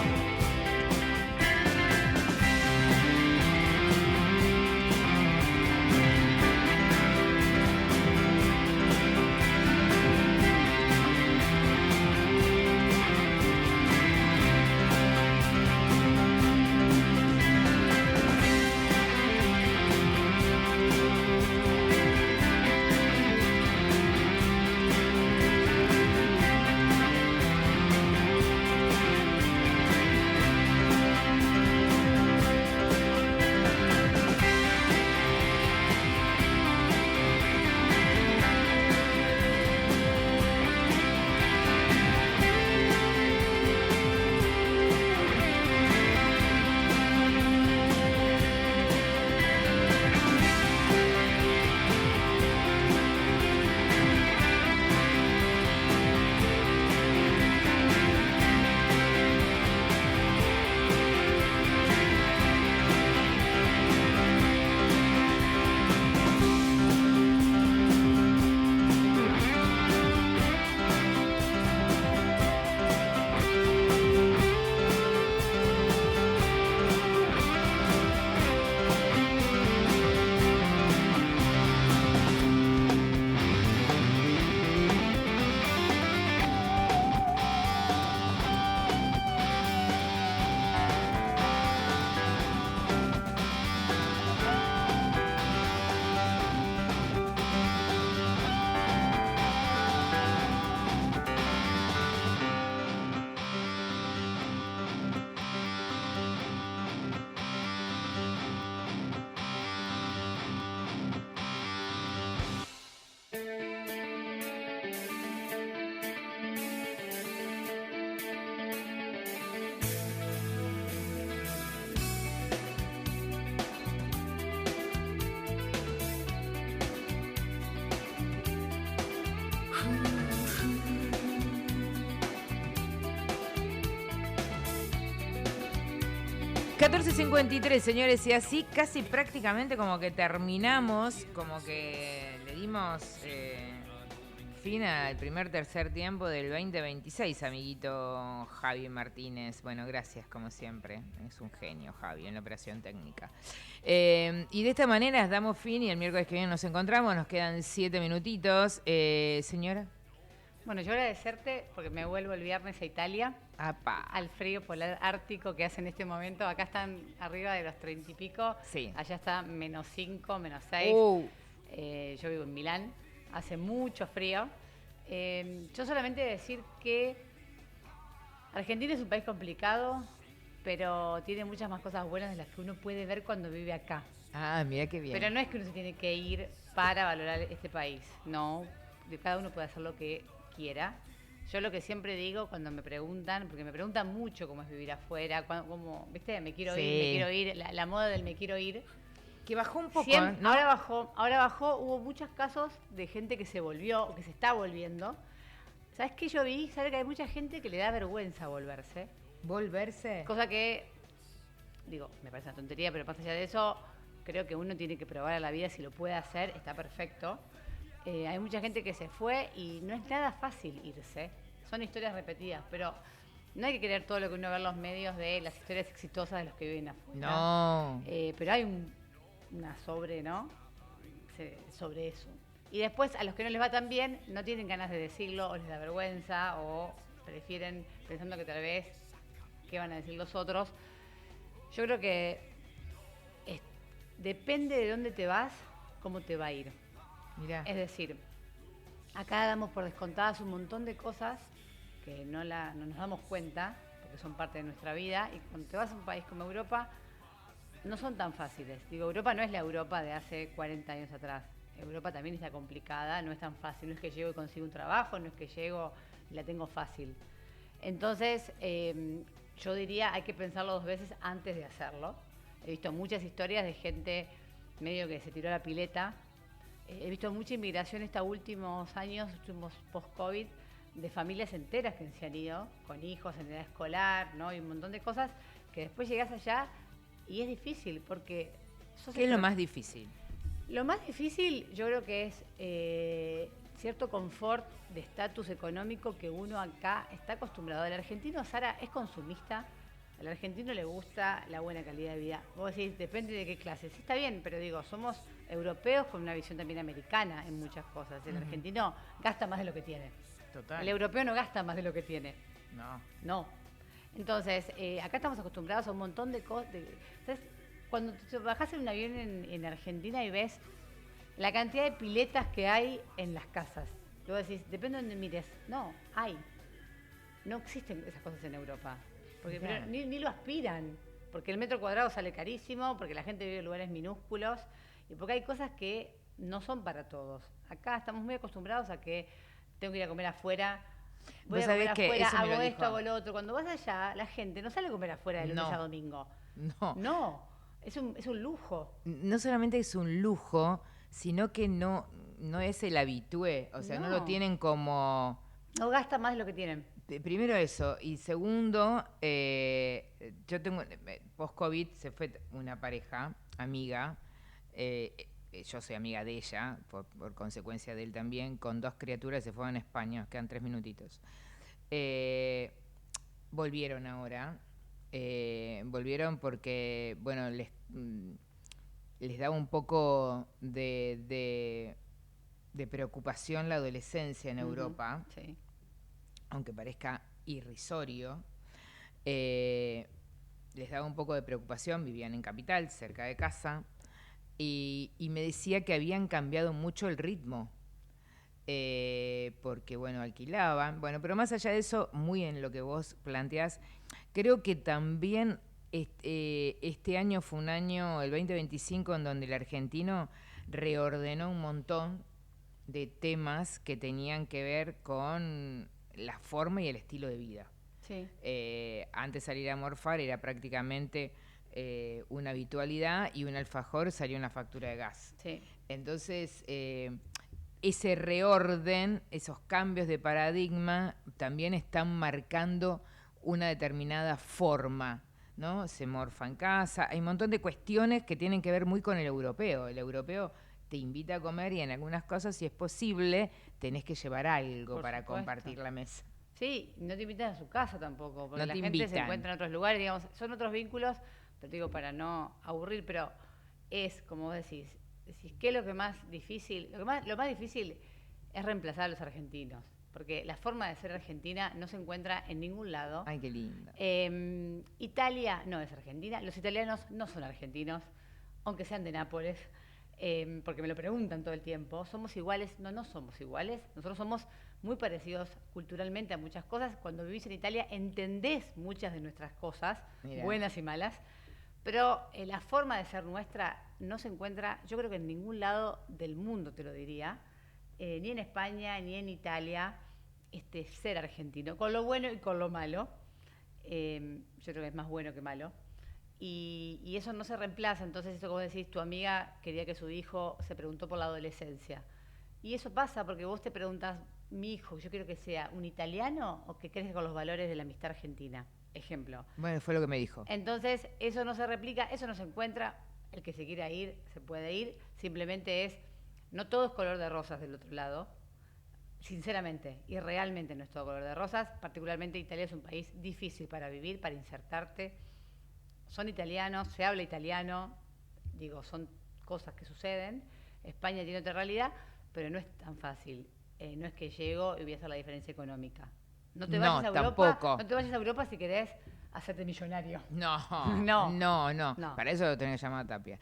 14:53, señores, y así casi prácticamente como que terminamos, como que le dimos fin al tercer tiempo del 2026, amiguito Javi Martínez. Bueno, gracias como siempre, es un genio Javi en la operación técnica. Y de esta manera damos fin y el miércoles que viene nos encontramos, nos quedan 7 minutitos. Señora. Bueno, yo agradecerte porque me vuelvo el viernes a Italia. ¡Apa! Al frío polar ártico que hace en este momento. Acá están arriba de los 30 y pico. Sí. Allá está -5, -6. Yo vivo en Milán. Hace mucho frío. Yo solamente decir que Argentina es un país complicado, pero tiene muchas más cosas buenas de las que uno puede ver cuando vive acá. Ah, mira qué bien. Pero no es que uno se tiene que ir para valorar este país. No, cada uno puede hacer lo que quiera. Yo lo que siempre digo cuando me preguntan, porque me preguntan mucho cómo es vivir afuera, cómo, ¿viste? Me quiero ir, la moda del me quiero ir. Que bajó un poco, Siempre, ¿no? Ahora bajó, hubo muchos casos de gente que se volvió o que se está volviendo. ¿Sabes qué yo vi? ¿Sabes que hay mucha gente que le da vergüenza volverse? ¿Volverse? Cosa que, digo, me parece una tontería, pero más allá de eso, creo que uno tiene que probar a la vida si lo puede hacer, está perfecto. Hay mucha gente que se fue y no es nada fácil irse. Son historias repetidas, pero no hay que creer todo lo que uno ve en los medios de las historias exitosas de los que viven afuera. No. Pero hay una sobre, ¿no? Sobre eso. Y después, a los que no les va tan bien, no tienen ganas de decirlo, o les da vergüenza, o prefieren, pensando que tal vez, ¿qué van a decir los otros? Yo creo que depende de dónde te vas, cómo te va a ir. Mirá. Es decir, acá damos por descontadas un montón de cosas que no nos damos cuenta, porque son parte de nuestra vida, y cuando te vas a un país como Europa, no son tan fáciles. Digo, Europa no es la Europa de hace 40 años atrás. Europa también está complicada, no es tan fácil. No es que llego y consigo un trabajo, no es que llego y la tengo fácil. Entonces, yo diría, hay que pensarlo 2 veces antes de hacerlo. He visto muchas historias de gente medio que se tiró a la pileta. He visto mucha inmigración estos últimos años, últimos post-COVID, de familias enteras que se han ido, con hijos en edad escolar, ¿no? Y un montón de cosas que después llegás allá y es difícil porque... ¿Qué es lo más difícil? Lo más difícil yo creo que es cierto confort de estatus económico que uno acá está acostumbrado. El argentino, Sara, es consumista. Al argentino le gusta la buena calidad de vida. Vos decís, depende de qué clase. Sí, está bien, pero digo, somos europeos con una visión también americana en muchas cosas. El argentino gasta más de lo que tiene. Total. El europeo no gasta más de lo que tiene. No. Entonces, acá estamos acostumbrados a un montón de cosas. ¿Sabes? Cuando te bajás en un avión en Argentina y ves la cantidad de piletas que hay en las casas. Y vos decís, depende de donde mires. No, hay. No existen esas cosas en Europa. Porque pero ni lo aspiran. Porque el metro cuadrado sale carísimo, porque la gente vive en lugares minúsculos y porque hay cosas que no son para todos. Acá estamos muy acostumbrados a que tengo que ir a comer afuera. Voy a comer afuera, hago esto, hago lo otro. Cuando vas allá, la gente no sale a comer afuera de lunes a domingo. No. Es un lujo. No solamente es un lujo, sino que no es el habitué. O sea, no lo tienen como... No gasta más de lo que tienen. Primero eso. Y segundo, yo tengo... Post-COVID se fue una pareja, amiga. Yo soy amiga de ella, por consecuencia de él también, con 2 criaturas se fueron a España. Quedan 3 minutitos. Volvieron ahora. Volvieron porque, bueno, les da un poco de preocupación la adolescencia en Europa, sí. Aunque parezca irrisorio. Les daba un poco de preocupación, vivían en Capital, cerca de casa, y me decía que habían cambiado mucho el ritmo. Porque, bueno, alquilaban. Bueno, pero más allá de eso, muy en lo que vos planteás, creo que también este año fue un año, el 2025, en donde el argentino reordenó un montón de temas que tenían que ver con la forma y el estilo de vida. Sí. Antes salir a morfar era prácticamente una habitualidad y un alfajor salía una factura de gas. Sí. Entonces... ese reorden, esos cambios de paradigma también están marcando una determinada forma ¿no? Se morfa en casa. Hay un montón de cuestiones que tienen que ver muy con el europeo. El europeo te invita a comer y en algunas cosas, si es posible, tenés que llevar algo Por para supuesto. compartir la mesa. Sí, no te invitan a su casa tampoco, porque No la te gente se invitan. encuentra en otros lugares, digamos, son otros vínculos, pero te digo para no aburrir, pero es, como vos decís, ¿qué es lo que más difícil? Lo más difícil es reemplazar a los argentinos, porque la forma de ser argentina no se encuentra en ningún lado. Ay, qué lindo. Italia no es argentina, los italianos no son argentinos, aunque sean de Nápoles, porque me lo preguntan todo el tiempo. ¿Somos iguales? No somos iguales. Nosotros somos muy parecidos culturalmente a muchas cosas. Cuando vivís en Italia entendés muchas de nuestras cosas, Mirá. buenas y malas, pero la forma de ser nuestra no se encuentra, yo creo que en ningún lado del mundo, te lo diría, ni en España, ni en Italia, ser argentino, con lo bueno y con lo malo. Yo creo que es más bueno que malo. Y eso no se reemplaza. Entonces, eso que vos decís, tu amiga quería que su hijo se preguntó por la adolescencia. Y eso pasa porque vos te preguntas, mi hijo, yo quiero que sea un italiano o que crezca con los valores de la amistad argentina. Ejemplo. Bueno, fue lo que me dijo. Entonces, eso no se replica, eso no se encuentra. El que se quiera ir, se puede ir. Simplemente no todo es color de rosas del otro lado. Sinceramente, y realmente no es todo color de rosas. Particularmente Italia es un país difícil para vivir, para insertarte. Son italianos, se habla italiano, digo, son cosas que suceden. España tiene otra realidad, pero no es tan fácil. No es que llego y voy a hacer la diferencia económica. No te vayas a Europa, tampoco. no te vayas a Europa si querés hacerte millonario. No. No. Para eso lo tenés que llamar a Tapia.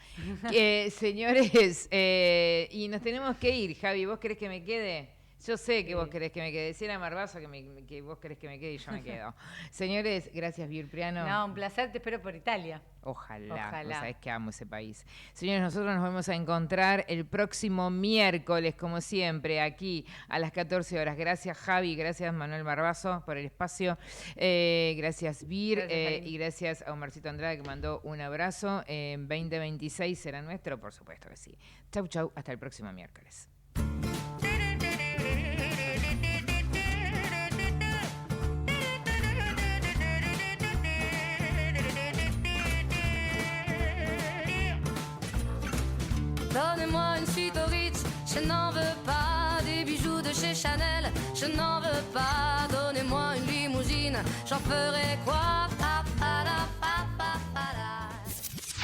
Señores, y nos tenemos que ir. Javi, ¿vos querés que me quede? Yo sé que vos querés que me quede. Si era Marbazo que vos querés que me quede y yo me quedo. Señores, gracias, Virpriano. No, un placer, te espero por Italia. Ojalá. Vos sabés que amo ese país. Señores, nosotros nos vamos a encontrar el próximo miércoles, como siempre, aquí a las 14 horas. Gracias, Javi. Gracias, Manuel Marbazo, por el espacio. Gracias, Vir. Gracias, y gracias a Omarcito Andrade, que mandó un abrazo. 2026 será nuestro, por supuesto que sí. Chau, chau. Hasta el próximo miércoles. Donnez-moi une suite au Ritz, je n'en veux pas. Des bijoux de chez Chanel, je n'en veux pas. Donnez-moi une limousine, j'en ferai quoi?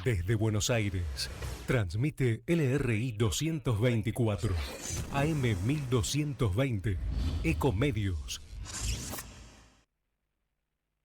Desde Buenos Aires, transmite LRI 224, AM 1220, Ecomedios.